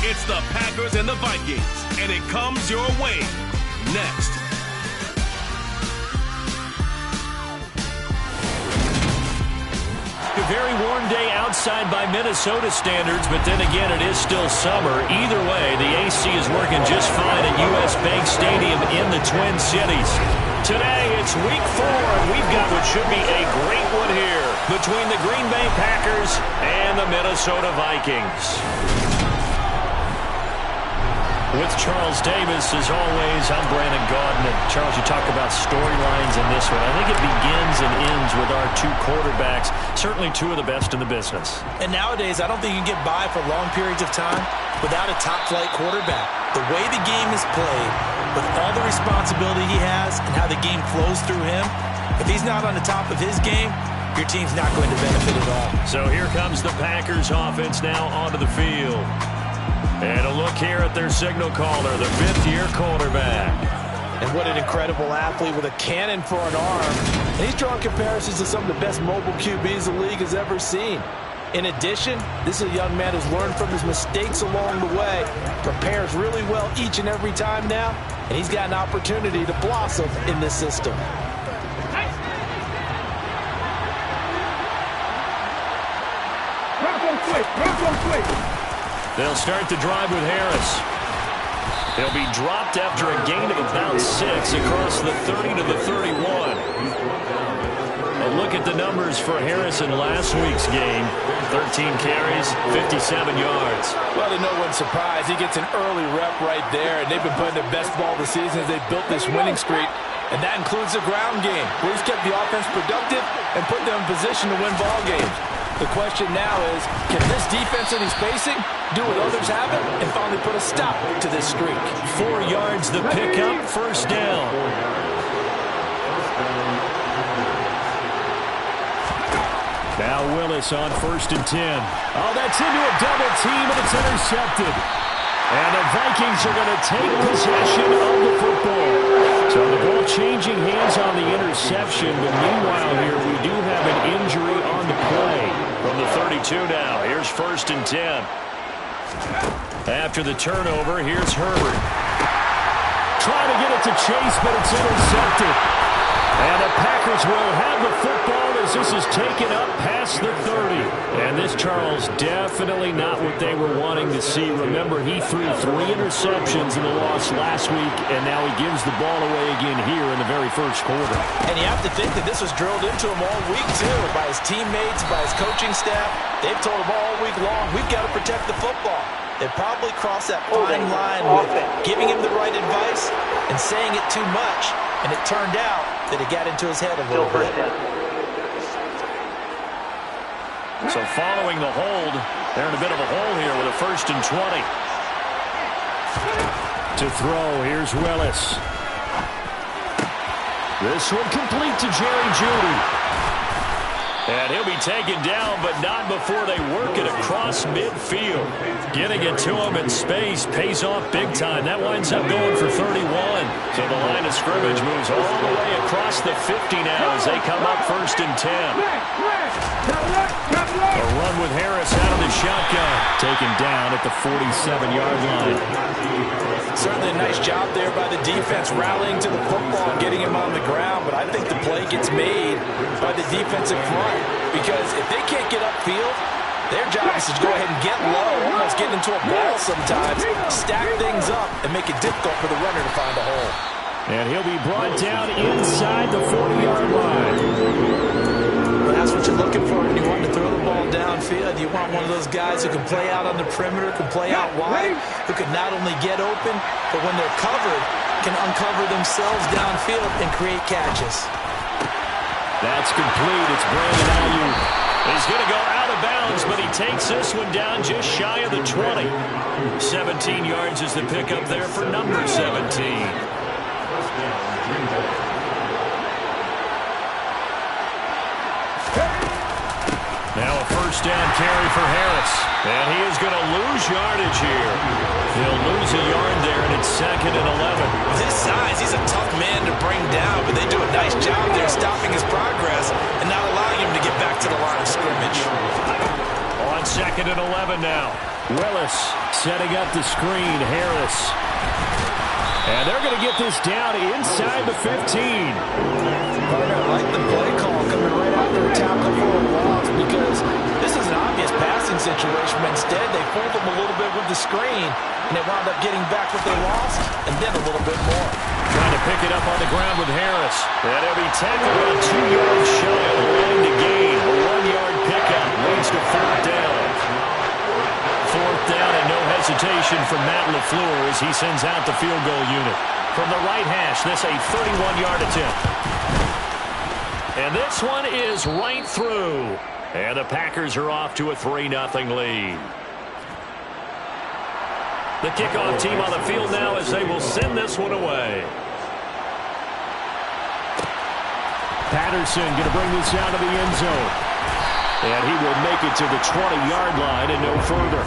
It's the Packers and the Vikings, and it comes your way next. A very warm day outside by Minnesota standards, but then again, it is still summer. Either way, the AC is working just fine at U.S. Bank Stadium in the Twin Cities. Today, it's week 4, and we've got what should be a great one here between the Green Bay Packers and the Minnesota Vikings. With Charles Davis, as always, I'm Brandon Gaudin. And Charles, you talk about storylines in this one. I think it begins and ends with our two quarterbacks, certainly two of the best in the business. And nowadays, I don't think you can get by for long periods of time without a top-flight quarterback. The way the game is played, with all the responsibility he has and how the game flows through him, if he's not on the top of his game, your team's not going to benefit at all. So here comes the Packers offense now onto the field. And a look here at their signal caller, the fifth-year quarterback. And what an incredible athlete with a cannon for an arm. And he's drawing comparisons to some of the best mobile QBs the league has ever seen. In addition, this is a young man who's learned from his mistakes along the way, prepares really well each and every time now, and he's got an opportunity to blossom in this system. They'll start the drive with Harris. He'll be dropped after a gain of about 6 across the 30 to the 31. A look at the numbers for Harris in last week's game. 13 carries, 57 yards. Well, to no one's surprise, he gets an early rep right there, and they've been playing their best ball this season as they've built this winning streak. And that includes the ground game, where he's kept the offense productive and put them in position to win ball games. The question now is, can this defense that he's facing do what others haven't and finally put a stop to this streak? 4 yards the pickup, first down. Now Willis on 1st and 10. Oh, that's into a double team, and it's intercepted. And the Vikings are going to take possession of the football. So the ball changing hands on the interception, but meanwhile here we do have an injury on the play. From the 32 now, here's 1st and 10. After the turnover, here's Herbert. Trying to get it to Chase, but it's intercepted. And the Packers will have the football as this is taken up past the 30. And this, Charles, definitely not what they were wanting to see. Remember, he threw 3 interceptions in the loss last week, and now he gives the ball away again here in the very first quarter. And you have to think that this was drilled into him all week, too, by his teammates, by his coaching staff. They've told him all week long, we've got to protect the football. They probably crossed that fine line with giving him the right advice and saying it too much. And it turned out that it got into his head a little bit. So following the hold, they're in a bit of a hole here with a 1st and 20. To throw, here's Willis. This one complete to Jerry Jeudy. And he'll be taken down, but not before they work it across midfield. Getting it to him in space pays off big time. That winds up going for 31. So the line of scrimmage moves all the way across the 50 now as they come up 1st and 10. A run with Harris out of the shotgun. Taken down at the 47-yard line. Certainly a nice job there by the defense rallying to the football and getting him on the ground, but I think the play gets made by the defensive front because if they can't get upfield, their job is to go ahead and get low, almost get into a ball sometimes, stack things up, and make it difficult for the runner to find a hole. And he'll be brought down inside the 40-yard line. Well, that's what you're looking for when you want to throw the ball downfield. You want one of those guys who can play out on the perimeter, can play out wide, who can not only get open, but when they're covered, can uncover themselves downfield and create catches. That's complete. It's Brandon Ayuk. He's going to go out of bounds, but he takes this one down just shy of the 20. 17 yards is the pickup there for number 17. Now a 1st down carry for Harris. And he is going to lose yardage here. He'll lose a yard there, and it's 2nd and 11. With his size, he's a tough man to bring down, but they do a nice job there stopping his progress and not allowing him to get back to the line of scrimmage. On 2nd and 11 now. Willis setting up the screen. Harris. And they're going to get this down inside the 15. I like the play call coming right after a tackle for a loss because this is an obvious passing situation. But instead, they fooled them a little bit with the screen, and they wound up getting back what they lost and then a little bit more. Trying to pick it up on the ground with Harris. And he'll be tackled about 2 yards shy of the line to gain. A 1-yard pickup leads to 4th down. 4th down and no hesitation from Matt LaFleur as he sends out the field goal unit. From the right hash, this a 31-yard attempt. And this one is right through. And the Packers are off to a 3-0 lead. The kickoff team on the field now as they will send this one away. Patterson going to bring this out of the end zone. And he will make it to the 20-yard line and no further.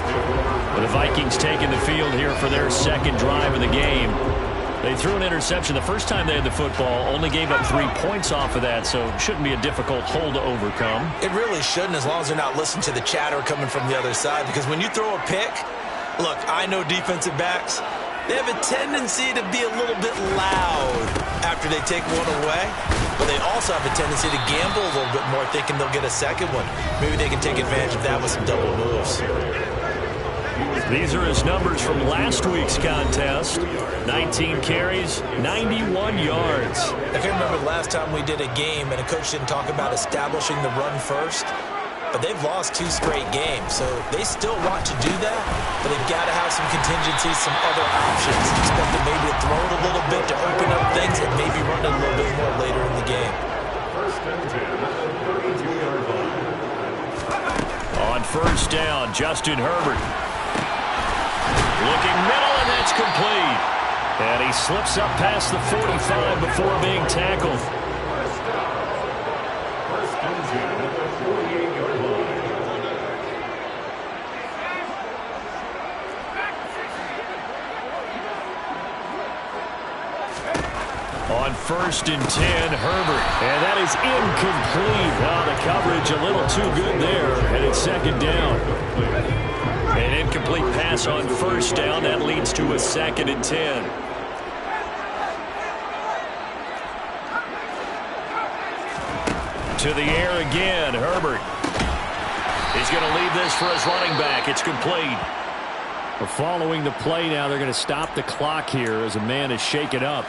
The Vikings taking the field here for their second drive of the game. They threw an interception the first time they had the football, only gave up 3 points off of that, so it shouldn't be a difficult hole to overcome. It really shouldn't, as long as they're not listening to the chatter coming from the other side, because when you throw a pick, look, I know defensive backs, they have a tendency to be a little bit loud after they take one away, but they also have a tendency to gamble a little bit more, thinking they'll get a second one. Maybe they can take advantage of that with some double moves. These are his numbers from last week's contest. 19 carries, 91 yards. I can remember the last time we did a game and a coach didn't talk about establishing the run first, but they've lost 2 straight games, so they still want to do that, but they've got to have some contingencies, some other options. Expect them maybe to throw it a little bit to open up things and maybe run it a little bit more later in the game. On 1st down, Justin Herbert. Looking middle, and that's complete. And he slips up past the 45 before being tackled. On 1st and 10, Herbert. And that is incomplete. Oh, the coverage a little too good there. And it's 2nd down. An incomplete pass on 1st down. That leads to a 2nd and 10. To the air again, Herbert. He's going to leave this for his running back. It's complete. Following the play now, they're going to stop the clock here as a man is shaken up.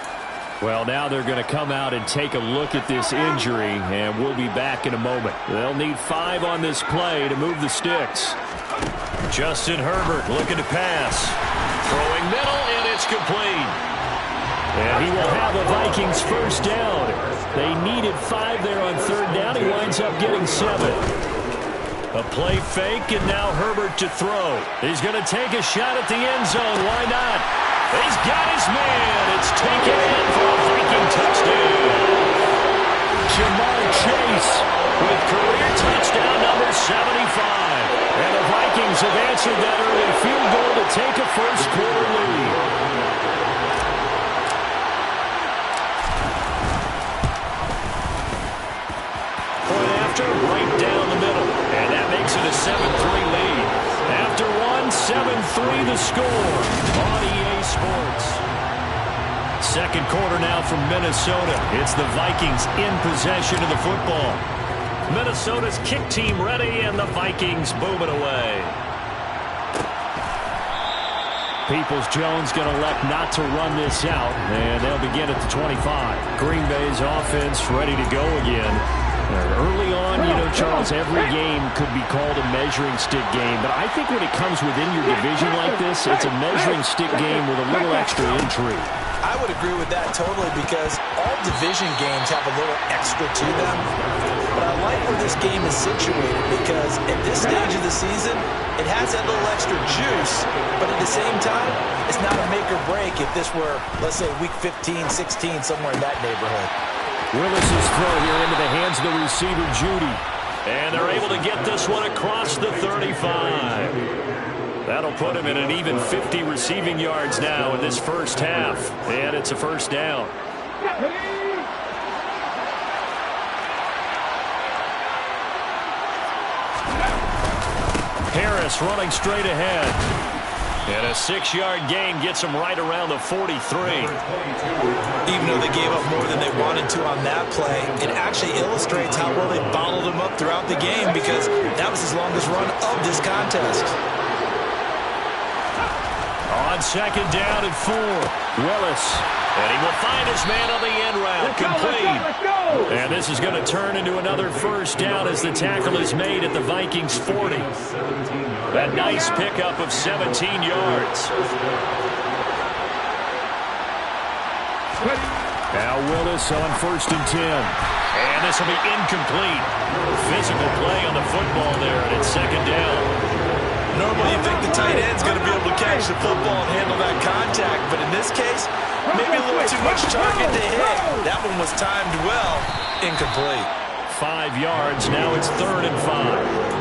Well, now they're going to come out and take a look at this injury, and we'll be back in a moment. They'll need 5 on this play to move the sticks. Justin Herbert looking to pass. Throwing middle, and it's complete. And he will have a Vikings 1st down. They needed 5 there on 3rd down. He winds up getting 7. A play fake, and now Herbert to throw. He's going to take a shot at the end zone. Why not? He's got his man. It's taken in for a Viking touchdown. Jamar Chase with career touchdown number 75. And the Vikings have answered that early field goal to take a 1st quarter lead. Point after, right down the middle. And that makes it a 7-3 lead. After 7-3 the score on EA Sports. 2nd quarter now from Minnesota. It's the Vikings in possession of the football. Minnesota's kick team ready, and the Vikings booming away. Peoples-Jones going to elect not to run this out, and they'll begin at the 25. Green Bay's offense ready to go again. Early on, you know, Charles, every game could be called a measuring stick game, but I think when it comes within your division like this, it's a measuring stick game with a little extra intrigue. I would agree with that totally, because all division games have a little extra to them. But I like where this game is situated, because at this stage of the season, it has that little extra juice, but at the same time, it's not a make or break if this were, let's say, week 15, 16, somewhere in that neighborhood. Willis's throw here into the hands of the receiver, Judy. And they're able to get this one across the 35. That'll put him in an even 50 receiving yards now in this 1st half. And it's a 1st down. Harris running straight ahead. And a 6-yard gain gets him right around the 43. Even though they gave up more than they wanted to on that play, it actually illustrates how well they bottled him up throughout the game, because that was his longest run of this contest. On second down and 4, Willis. And he will find his man on the end route. Complete. And this is going to turn into another first down as the tackle is made at the Vikings 40. A nice pickup of 17 yards. Now Willis on first and 10. And this will be incomplete. Physical play on the football there, and it's second down. Normally you think the tight end's going to be able to catch the football and handle that contact, but in this case, maybe a little too much target to hit. That one was timed well. Incomplete. 5 yards. Now it's 3rd and 5.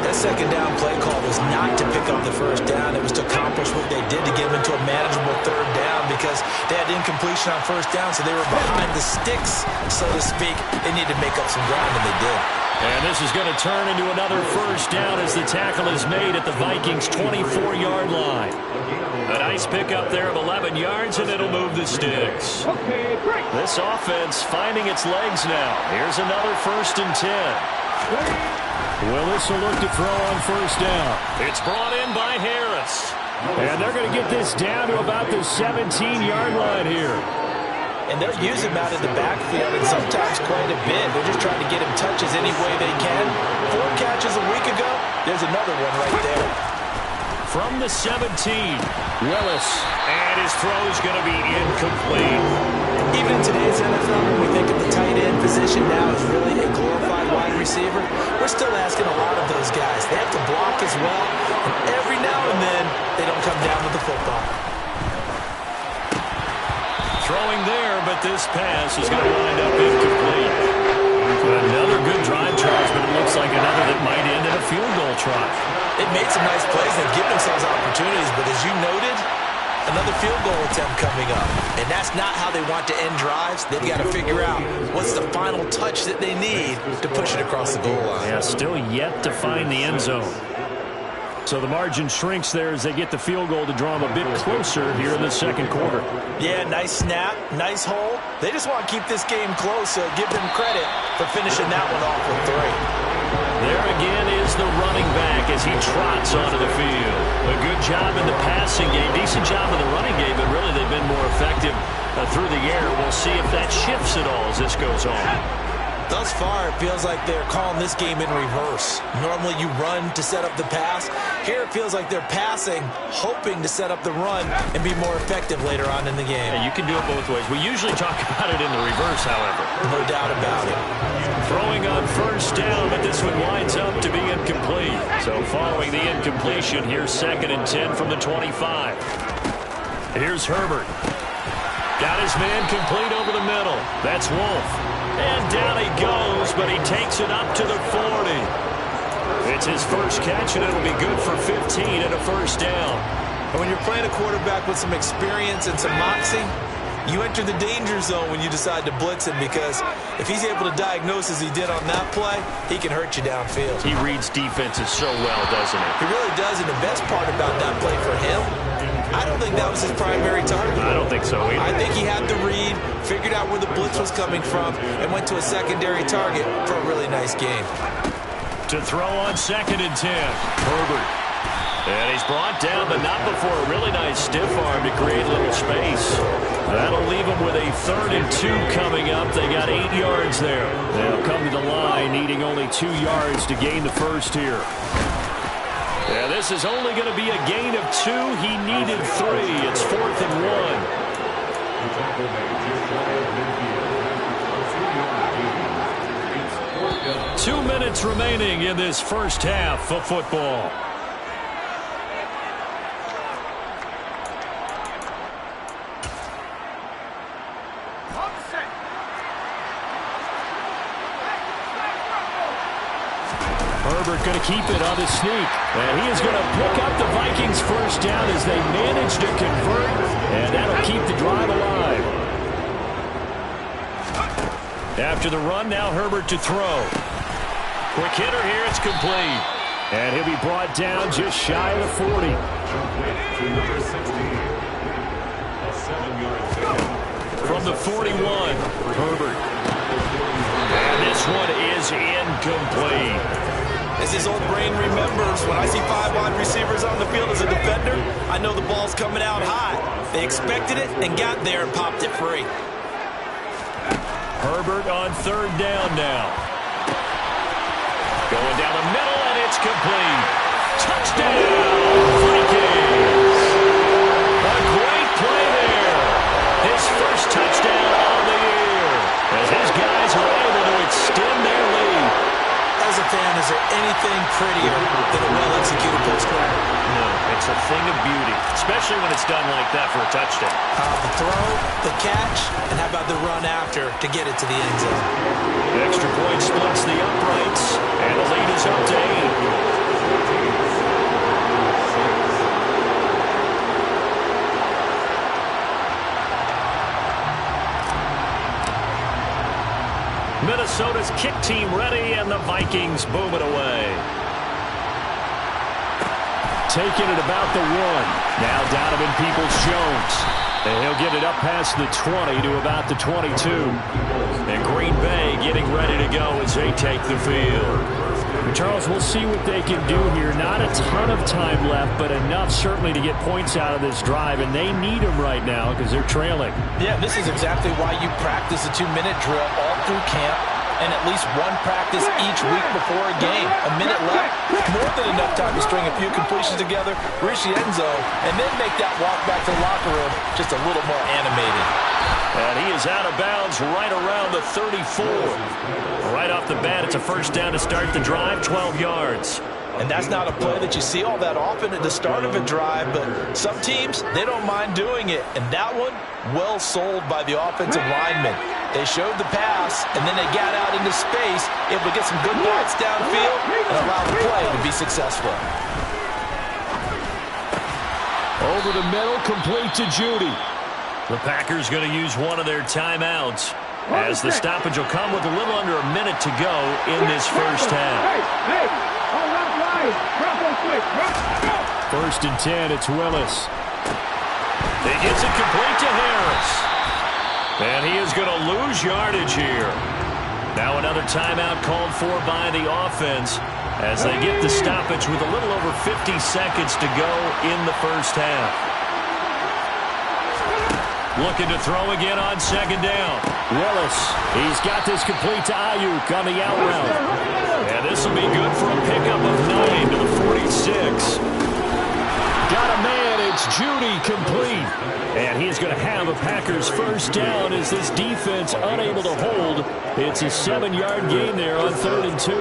That second down play call was not to pick up the first down. It was to accomplish what they did to get them into a manageable 3rd down, because they had incompletion on first down, so they were behind the sticks, so to speak. They needed to make up some ground, and they did. And this is going to turn into another first down as the tackle is made at the Vikings' 24-yard line. A nice pickup there of 11 yards, and it'll move the sticks. This offense finding its legs now. Here's another 1st and 10. Willis will look to throw on first down. It's brought in by Harris. And they're going to get this down to about the 17-yard line here. And they'll use him out in the backfield, and sometimes quite a bit. They're just trying to get him touches any way they can. 4 catches a week ago. There's another one right there. From the 17, Willis. And his throw is going to be incomplete. Even in today's NFL, when we think of the tight end position now as really a glorified wide receiver, we're still asking a lot of those guys. They have to block as well, and every now and then, they don't come down with the football. Throwing there, but this pass is going to wind up incomplete. Another good drive, Charles, but it looks like another that might end in a field goal try. They've made some nice plays. They've given themselves opportunities, but as you noted, another field goal attempt coming up. And that's not how they want to end drives. They've got to figure out what's the final touch that they need to push it across the goal line. Yeah, still yet to find the end zone. So the margin shrinks there as they get the field goal to draw them a bit closer here in the second quarter. Yeah, nice snap, nice hole. They just want to keep this game close, so give them credit for finishing that one off with 3. There again is the running back as he trots onto the field. A good job in the passing game, decent job in the running game, but really they've been more effective through the air. We'll see if that shifts at all as this goes on. Thus far, it feels like they're calling this game in reverse. Normally you run to set up the pass. Here it feels like they're passing, hoping to set up the run and be more effective later on in the game. Yeah, you can do it both ways. We usually talk about it in the reverse, however. No doubt about it. Throwing on first down, but this one winds up to be incomplete. So following the incompletion, here's 2nd and 10 from the 25. Here's Herbert. Got his man complete over the middle. That's Wolf. And down he goes, but he takes it up to the 40. It's his first catch, and it'll be good for 15 and a first down. And when you're playing a quarterback with some experience and some moxie, you enter the danger zone when you decide to blitz him, because if he's able to diagnose as he did on that play, he can hurt you downfield. He reads defenses so well, doesn't he? He really does, and the best part about that play for him, I don't think that was his primary target. I don't think so either. I think he had the read, figured out where the blitz was coming from, and went to a secondary target for a really nice game. To throw on 2nd and 10, Herbert. And he's brought down, but not before a really nice stiff arm to create a little space. That'll leave him with a 3rd and 2 coming up. They got 8 yards there. They'll come to the line, needing only 2 yards to gain the first here. Yeah, this is only going to be a gain of 2. He needed 3. It's 4th and 1. 2 minutes remaining in this first half of football. Herbert going to keep it on the sneak. And he is going to pick up the Vikings first down as they manage to convert. And that'll keep the drive alive. After the run, now Herbert to throw. Quick hitter here, it's complete. And he'll be brought down just shy of the 40. From the 41, Herbert. And this one is incomplete. As his old brain remembers, when I see 5 wide receivers on the field as a defender, I know the ball's coming out high. They expected it and got there and popped it free. Herbert on 3rd down now. Going down the middle, and it's complete. Touchdown, Vikings! A great play there. His first touchdown of the year, as his guys are able to extend their lead. As a fan, is there anything prettier than a well-executed post-play? No, it's a thing of beauty, especially when it's done like that for a touchdown. The throw, the catch, and how about the run after to get it to the end zone? The extra point splits the uprights, and the lead is up to 8. Minnesota's kick team ready, and the Vikings boom it away. Taking it about the 1. Now Donovan Peoples-Jones. And he'll get it up past the 20 to about the 22. And Green Bay getting ready to go as they take the field. Charles, we'll see what they can do here. Not a ton of time left, but enough certainly to get points out of this drive, and they need them right now because they're trailing. Yeah, this is exactly why you practice a 2-minute drill all through camp and at least one practice each week before a game. A minute left, more than enough time to string a few completions together, reach the end zone, and then make that walk back to the locker room just a little more animated. And he is out of bounds right around the 34. Right off the bat, it's a first down to start the drive, 12 yards. And that's not a play that you see all that often at the start of a drive, but some teams, they don't mind doing it. And that one, well sold by the offensive lineman. They showed the pass, and then they got out into space, able to get some good blocks downfield and allow the play to be successful. Over the middle, complete to Judy. The Packers going to use one of their timeouts, as the stoppage will come with a little under a minute to go in this first half. First and 10, it's Willis. He gets it complete to Harris. And he is going to lose yardage here. Now another timeout called for by the offense as they get the stoppage with a little over 50 seconds to go in the first half. Looking to throw again on second down. Willis, he's got this complete to Ayuk on the out route. And this will be good for a pickup of 9 to the 46. Got a man, it's Judy, complete. And he's going to have a Packers first down as this defense unable to hold. It's a 7-yard gain there on 3rd and 2.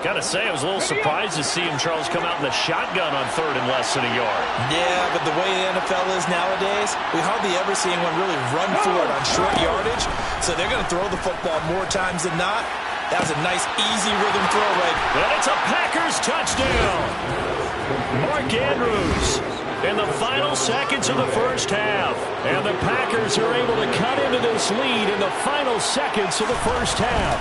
Gotta say, I was a little surprised to see him, Charles, come out in the shotgun on 3rd and less than a yard. Yeah, but the way the NFL is nowadays, we hardly ever see anyone really run for it on short yardage. So they're going to throw the football more times than not. That was a nice, easy rhythm throw right. And it's a Packers touchdown. Mark Andrews in the final seconds of the first half. And the Packers are able to cut into this lead in the final seconds of the first half.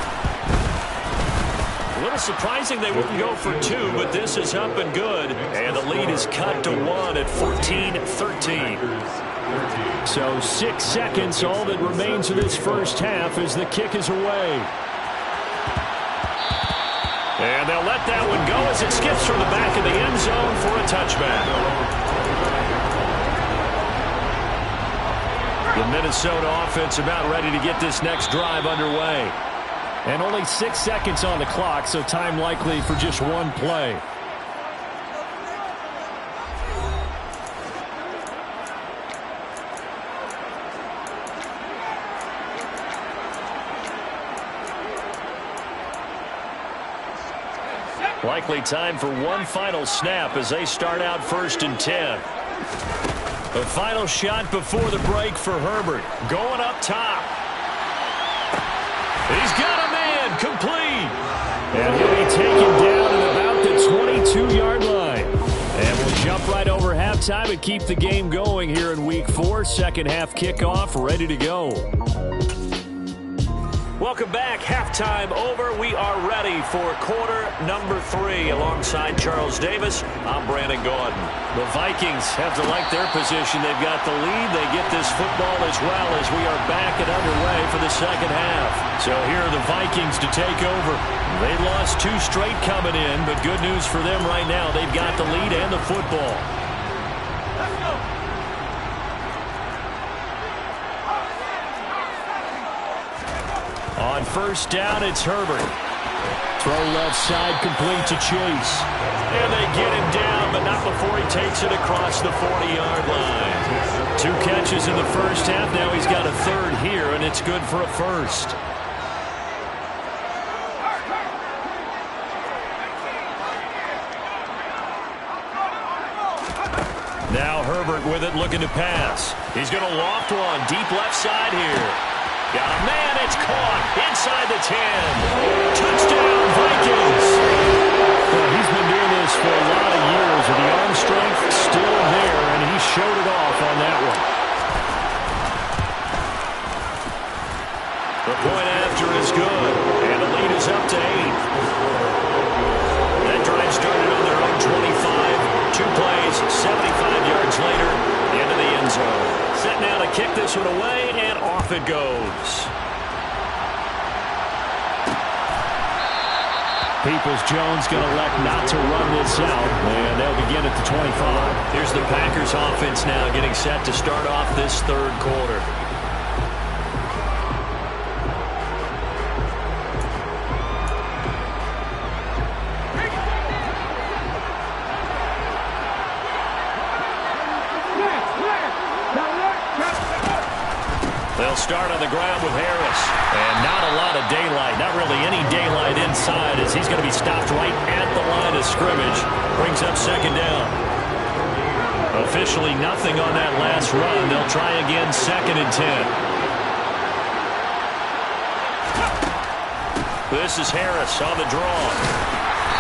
A little surprising they wouldn't go for 2, but this is up and good. And the lead is cut to 1 at 14-13. So 6 seconds, all that remains of this first half as the kick is away. And they'll let that one go as it skips from the back of the end zone for a touchback. The Minnesota offense about ready to get this next drive underway. And only 6 seconds on the clock, so time likely for just one play. Likely time for one final snap as they start out 1st and 10. The final shot before the break for Herbert. Going up top. He's got a man, complete. And he'll be taken down at about the 22-yard line. And we'll jump right over halftime and keep the game going here in Week 4. Second half kickoff, ready to go. Welcome back. Halftime over. We are ready for quarter number 3. Alongside Charles Davis, I'm Brandon Gaudin. The Vikings have to like their position. They've got the lead. They get this football as well as we are back and underway for the second half. So here are the Vikings to take over. They lost 2 straight coming in, but good news for them right now. They've got the lead and the football. Let's go. On first down, it's Herbert. Throw left side, complete to Chase. And they get him down, but not before he takes it across the 40-yard line. 2 catches in the first half. Now he's got a third here, and it's good for a first. Now Herbert with it, looking to pass. He's going to loft one deep left side here. Got a man, it's caught inside the 10. Touchdown, Vikings. Well, he's been doing this for a lot of years, and the arm strength still there, and he showed it off on that one. The point after is good, and the lead is up to 8. That drive started on their own 25. 2 plays, 75 yards later, into the end zone. Set now to kick this one away, and off it goes. Peoples-Jones going to elect not to run this out, and they'll begin at the 25. Here's the Packers offense now getting set to start off this third quarter. They'll start on the ground with Harris. And not a lot of daylight. Not really any daylight inside as he's going to be stopped right at the line of scrimmage. Brings up second down. Officially nothing on that last run. They'll try again, 2nd and 10. This is Harris on the draw.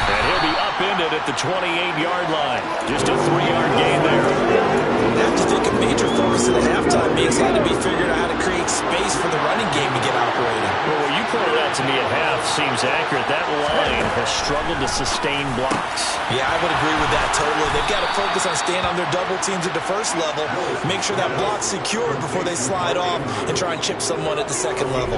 And he'll be upended at the 28-yard line. Just a 3-yard gain there. I have to think a major focus of the halftime means had to be figured out how to create space for the running game to get operating. Well, what you pointed out to me at half seems accurate. That line has struggled to sustain blocks. Yeah, I would agree with that totally. They've got to focus on staying on their double teams at the first level, make sure that block's secured before they slide off and try and chip someone at the second level.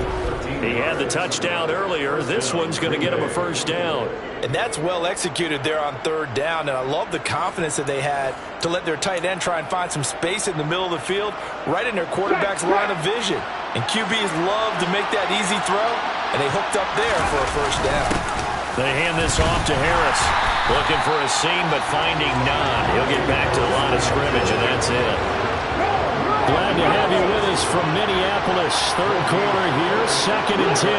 He had the touchdown earlier. This one's going to get him a first down. And that's well executed there on third down, and I love the confidence that they had to let their tight end try and find some space in the middle of the field, right in their quarterback's line of vision. And QBs love to make that easy throw, and they hooked up there for a first down. They hand this off to Harris. Looking for a seam, but finding none. He'll get back to the line of scrimmage, and that's it. Glad to have you with us from Minneapolis. Third quarter here, 2nd and 10.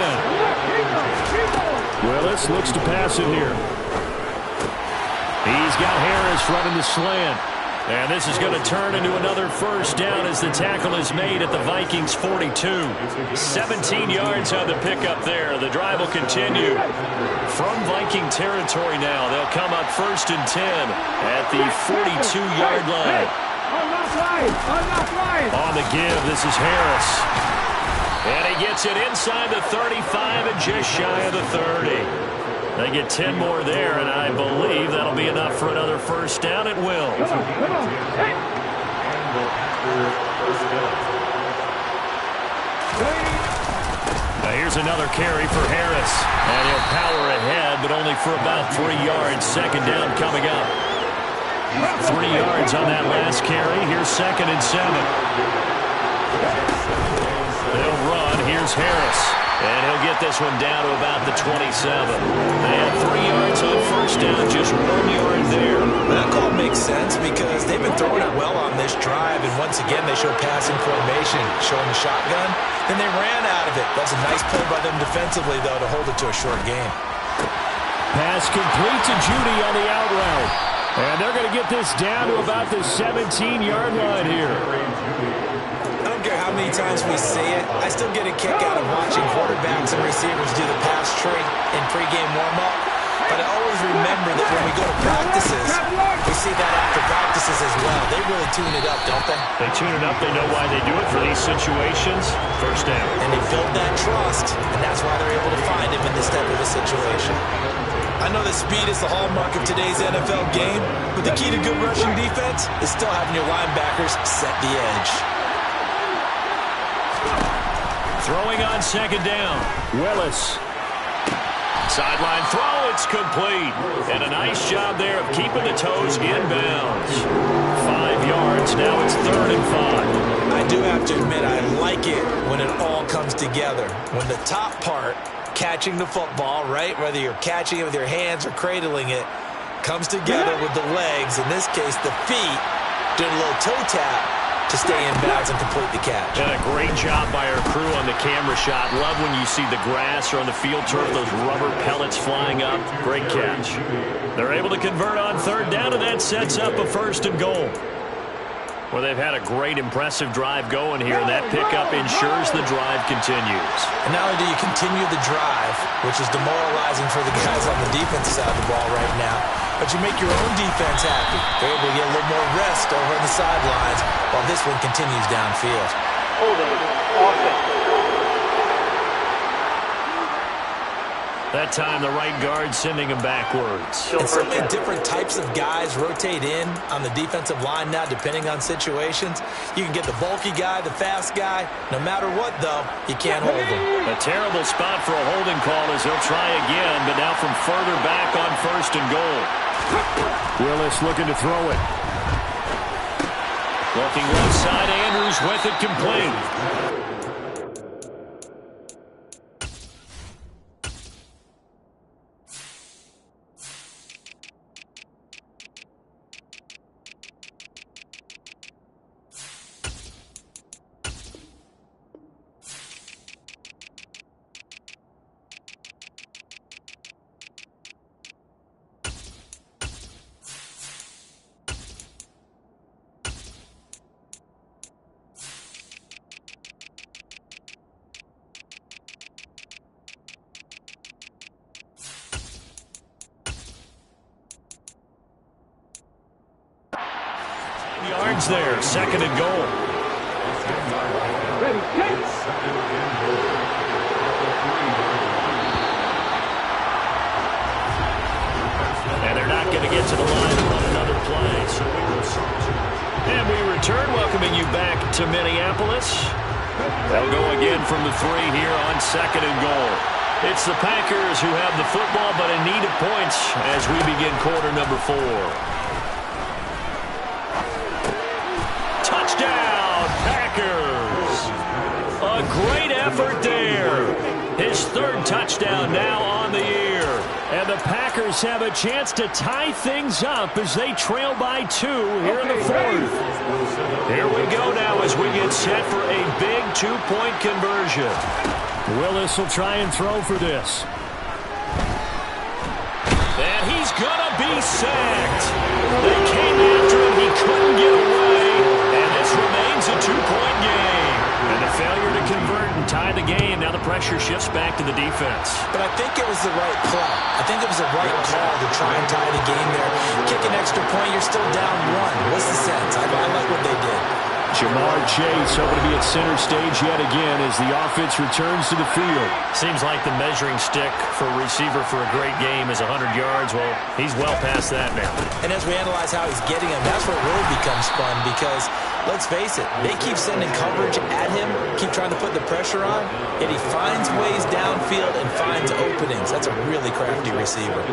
Willis looks to pass it here. He's got Harris running the slant. And this is going to turn into another first down as the tackle is made at the Vikings 42. 17 yards on the pickup there. The drive will continue from Viking territory now. They'll come up 1st and 10 at the 42-yard line. On the give, this is Harris. And he gets it inside the 35 and just shy of the 30. They get 10 more there, and I believe that'll be enough for another first down. It will. Now here's another carry for Harris. And he'll power ahead, but only for about 3 yards. Second down coming up. 3 yards on that last carry. Here's 2nd and 7. They'll run. Here's Harris. And he'll get this one down to about the 27. They had 3 yards on first down, just 1 yard there. That call makes sense because they've been throwing it well on this drive, and once again they show passing formation, showing the shotgun, and they ran out of it. That's a nice play by them defensively, though, to hold it to a short game. Pass complete to Judy on the out route. And they're going to get this down to about the 17-yard line here. I don't care how many times we see it, I still get a kick out of watching quarterbacks and receivers do the pass tree in pregame warm-up. But I always remember that when we go to practices, we see that after practices as well. They really tune it up, don't they? They tune it up. They know why they do it for these situations. First down. And they build that trust, and that's why they're able to find him in this type of a situation. I know that speed is the hallmark of today's NFL game, but the key to good rushing defense is still having your linebackers set the edge. Throwing on second down. Willis. Sideline throw, it's complete. And a nice job there of keeping the toes inbounds. 5 yards, now it's 3rd and 5. I do have to admit, I like it when it all comes together. When the top part, catching the football, right, whether you're catching it with your hands or cradling it, comes together with the legs, in this case the feet, doing a little toe tap to stay in bounds and complete the catch. And a great job by our crew on the camera shot. Love when you see the grass or on the field turf, those rubber pellets flying up. Great catch. They're able to convert on 3rd down, and that sets up a 1st and goal. Well, they've had a great, impressive drive going here, and that pickup ensures the drive continues. And not only do you continue the drive, which is demoralizing for the guys on the defensive side of the ball right now, but you make your own defense happy. They're able to get a little more rest over on the sidelines while this one continues downfield. Holding offense. That time, the right guard sending him backwards. And so many different types of guys rotate in on the defensive line now, depending on situations. You can get the bulky guy, the fast guy. No matter what, though, you can't hold him. A terrible spot for a holding call as he'll try again, but now from further back on 1st and goal. Willis looking to throw it. Looking left side, Andrews with it complete. Yards there, 2nd and goal. And they're not going to get to the line to run another play. And we return, welcoming you back to Minneapolis. They'll go again from the 3 here on 2nd and goal. It's the Packers who have the football, but in need of points as we begin quarter number 4. Touchdown, Packers! A great effort there. His 3rd touchdown now on the year. And the Packers have a chance to tie things up as they trail by 2 here in the 4th. Here we go now as we get set for a big 2-point conversion. Willis will try and throw for this. And he's going to be sacked. They came after him. He couldn't get away. And this remains a 2-point game. And the failure to convert and tie the game. Now the pressure shifts back to the defense. But I think it was the right play. I think it was the right call to try and tie the game there. Kick an extra point, you're still down 1. What's the sense? I like what they did. Jamar Chase hoping to be at center stage yet again as the offense returns to the field. Seems like the measuring stick for a receiver for a great game is 100 yards. Well, he's well past that now. And as we analyze how he's getting them, that's where it really becomes fun because, let's face it, they keep sending coverage at him, keep trying to put the pressure on, and he finds ways downfield and finds openings. That's a really crafty receiver.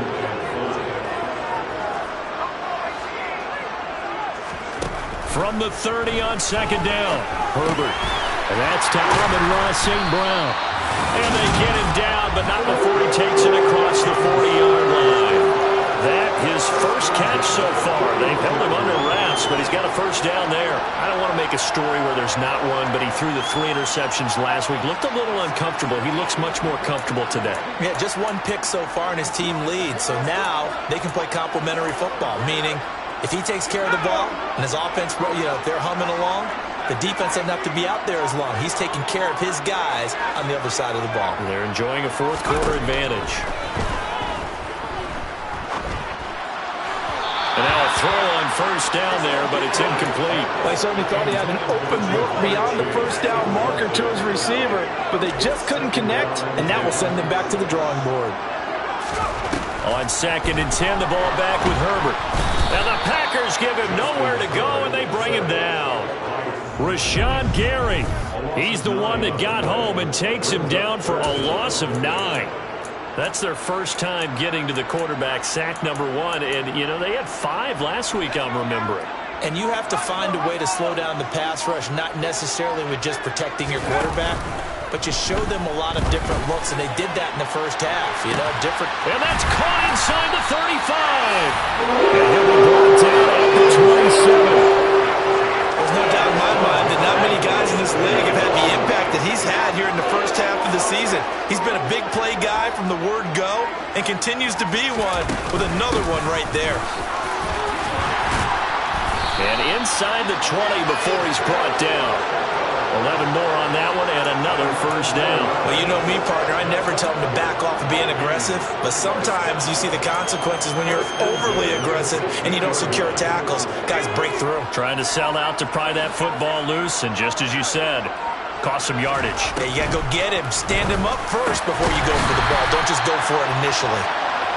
From the 30 on 2nd down, Herbert. And that's to Amon-Ra St. Brown. And they get him down, but not before he takes it across the 40-yard line. That his first catch so far. They've held him under wraps, but he's got a 1st down there. I don't want to make a story where there's not one, but he threw the 3 interceptions last week. Looked a little uncomfortable. He looks much more comfortable today. Yeah, just 1 pick so far and his team leads. So now they can play complementary football, meaning if he takes care of the ball and his offense, if they're humming along, the defense doesn't have to be out there as long. He's taking care of his guys on the other side of the ball. They're enjoying a 4th quarter advantage. first down there, but it's incomplete. I certainly thought he had an open look beyond the first down marker to his receiver, but they just couldn't connect, and that will send them back to the drawing board. On 2nd and 10, the ball back with Herbert. And the Packers give him nowhere to go, and they bring him down. Rashawn Gary, he's the one that got home and takes him down for a loss of 9. That's their first time getting to the quarterback, sack number 1. And, you know, they had 5 last week, I'm remembering. And you have to find a way to slow down the pass rush, not necessarily with just protecting your quarterback, but you show them a lot of different looks, and they did that in the first half. You know, different. And that's caught inside the 35. And he'll be brought down at the 27. There's no doubt in my mind that not many guys in this league have had the impact that he's had here in the first half of the season. He's been a big play guy from the word go and continues to be one with another one right there. And inside the 20 before he's brought down. 11 more on that one and another first down. Well, you know me, partner. I never tell them to back off of being aggressive, but sometimes you see the consequences when you're overly aggressive and you don't secure tackles. Guys break through. Trying to sell out to pry that football loose, and just as you said, cost some yardage. Yeah, you got to go get him. Stand him up first before you go for the ball. Don't just go for it initially.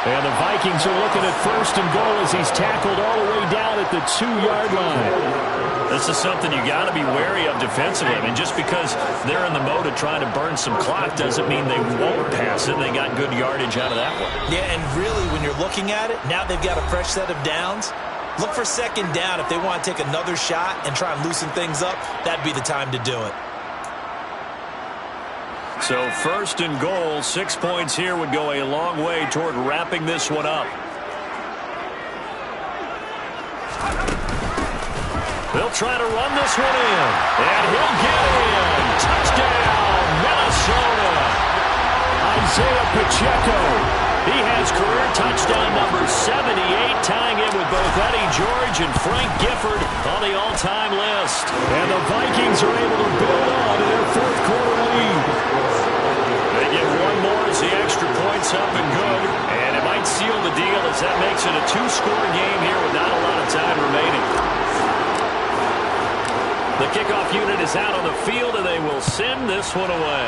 And the Vikings are looking at 1st and goal as he's tackled all the way down at the 2-yard line. This is something you got to be wary of defensively. I mean, just because they're in the mode of trying to burn some clock doesn't mean they won't pass it. They got good yardage out of that one. Yeah, and really, when you're looking at it, now they've got a fresh set of downs. Look for 2nd down. If they want to take another shot and try and loosen things up, that'd be the time to do it. So 1st and goal, 6 points here would go a long way toward wrapping this one up. They'll try to run this one in, and he'll get in. Touchdown, Minnesota. Isaiah Pacheco. He has career touchdown number 78, tying in with both Eddie George and Frank Gifford on the all-time list. And the Vikings are able to build on to their 4th quarter lead. They get one more as the extra point's up and good, and it might seal the deal as that makes it a 2-score game here with not a lot of time remaining. The kickoff unit is out on the field, and they will send this one away.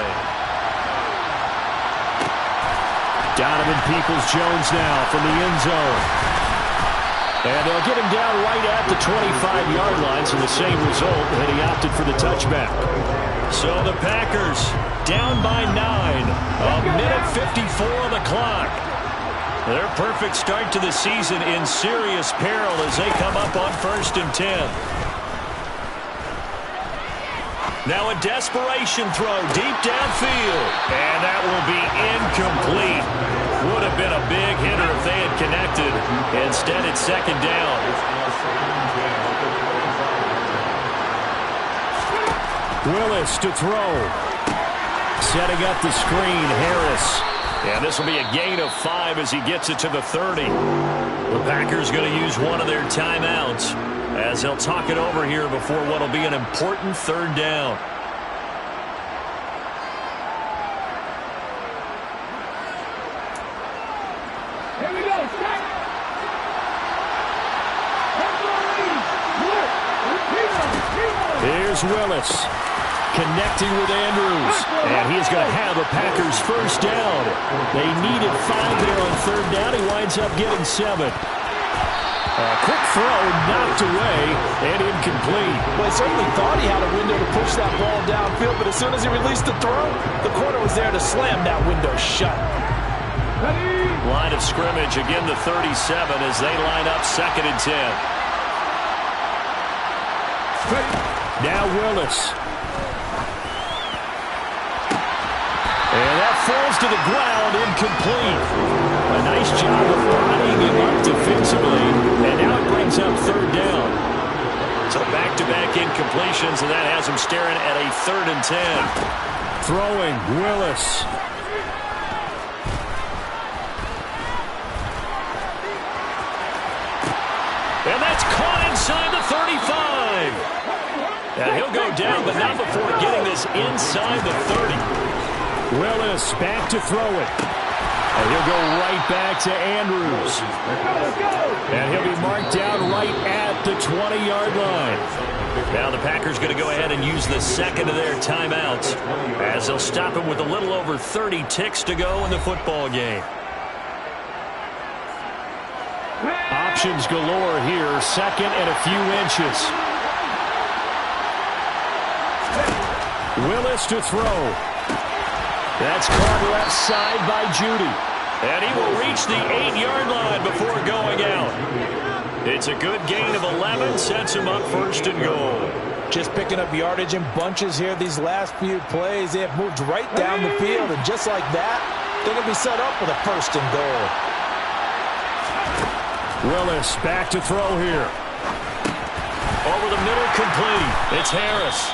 Donovan Peoples-Jones now from the end zone. And they'll get him down right at the 25-yard line, so the same result, and he opted for the touchback. So the Packers down by 9. A minute 54 on the clock. Their perfect start to the season in serious peril as they come up on 1st and 10. Now a desperation throw deep downfield. And that will be incomplete. Would have been a big hitter if they had connected. Instead, it's 2nd down. Willis to throw. Setting up the screen, Harris. And this will be a gain of 5 as he gets it to the 30. The Packers going to use one of their timeouts as they'll talk it over here before what will be an important 3rd down. Here we go. Here's Willis connecting with Andrews. And he's going to have the Packers 1st down. They needed 5 there on 3rd down. He winds up getting 7. A quick throw knocked away and incomplete. Well, he certainly thought he had a window to push that ball downfield, but as soon as he released the throw, the corner was there to slam that window shut. Line of scrimmage, again the 37 as they line up 2nd and 10. Now Willis. And that falls to the ground, incomplete. A nice job of bodying him up defensively, and now it brings up 3rd down. So back-to-back incompletions, and that has him staring at a 3rd and 10. Throwing, Willis. And that's caught inside the 35. And he'll go down, but not before getting this inside the 30. Willis back to throw it. And he'll go right back to Andrews. And he'll be marked down right at the 20-yard line. Now the Packers going to go ahead and use the second of their timeouts as they'll stop him with a little over 30 ticks to go in the football game. Options galore here, second and a few inches. Willis to throw. That's caught left side by Judy. And he will reach the 8-yard line before going out. It's a good gain of 11, sets him up first and goal. Just picking up yardage in bunches here these last few plays. They have moved right down the field, and just like that, they're going to be set up with a first and goal. Willis back to throw here. Over the middle, complete. It's Harris.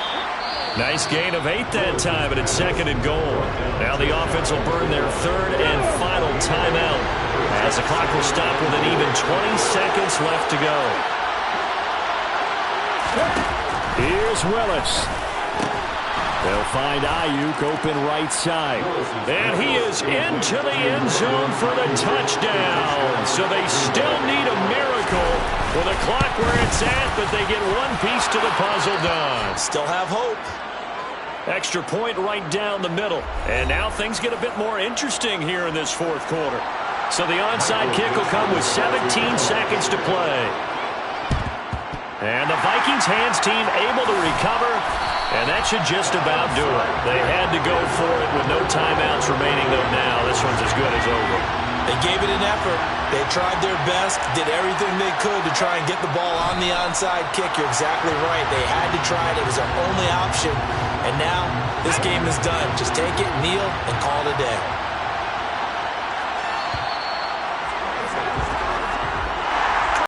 Nice gain of 8 that time, but it's second and goal. Now the offense will burn their third and final timeout as the clock will stop with an even 20 seconds left to go. Here's Willis. They'll find Ayuk open right side. And he is into the end zone for the touchdown. So they still need a miracle with the clock where it's at, but they get one piece to the puzzle done. Still have hope. Extra point right down the middle. And now things get a bit more interesting here in this fourth quarter. So the onside kick will come with 17 seconds to play. And the Vikings hands team able to recover. And that should just about do it. They had to go for it with no timeouts remaining, though now this one's as good as over. They gave it an effort. They tried their best, did everything they could to try and get the ball on the onside kick. You're exactly right. They had to try it. It was their only option. And now this game is done. Just take it, kneel, and call it a day.